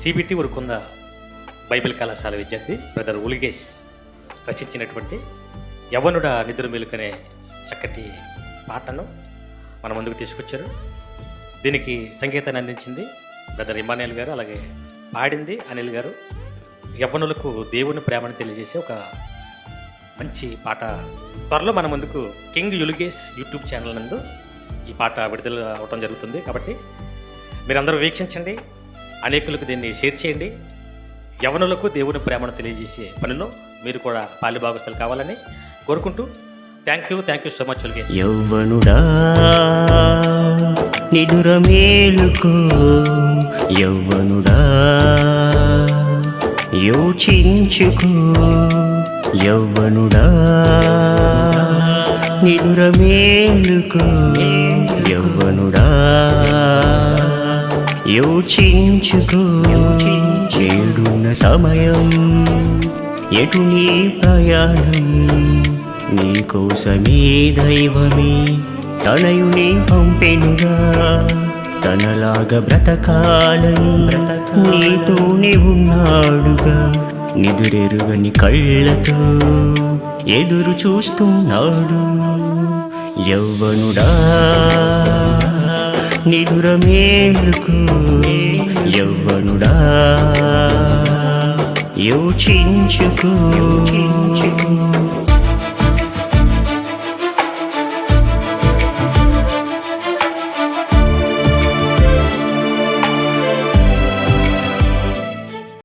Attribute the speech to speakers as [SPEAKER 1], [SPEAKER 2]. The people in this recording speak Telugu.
[SPEAKER 1] సిబిటి ఉరుకుంద బైబిల్ కళాశాల విద్యార్థి బ్రదర్ ఉలిగేష్ రచించినటువంటి యవ్వనుడ నిద్ర మేలుకనే చక్కటి పాటను మన ముందుకు తీసుకొచ్చారు. దీనికి సంగీతాన్ని అందించింది బ్రదర్ ఇమానియల్ గారు, అలాగే పాడింది అనిల్ గారు. యవ్వనులకు దేవుని ప్రేమను తెలియజేసే ఒక మంచి పాట త్వరలో మన ముందుకు కింగ్ యులిగేష్ యూట్యూబ్ ఛానల్ నందు ఈ పాట విడుదల అవటం జరుగుతుంది. కాబట్టి మీరందరూ వీక్షించండి, అనేకులకు దీన్ని షేర్ చేయండి. యవ్వనులకు దేవుని ప్రేమను తెలియజేసే పనిలో మీరు కూడా పాలిభాగస్తులు కావాలని కోరుకుంటూ థ్యాంక్ యూ సో మచ్ ఉలిగేష్.
[SPEAKER 2] యవ్వనుడా నిదుర మేలుకో, యవ్వనుడా యోచించుకో, యవ్వనుడా నిదుర మేలుకో, యవ్వనుడా యోచించుకో. చేడున్న సమయం ఎటు నీ ప్రయాణం, నీకోసమే దైవమే తనయుని పంపెనుగా. తనలాగా బ్రతకాలని నీతోనే ఉన్నాడుగా. నిదురెరుగని కళ్ళతో ఎదురు చూస్తున్నాడు. యవ్వనుడా నిదుర మేలుకో, యవ్వనుడా యోచించుకో.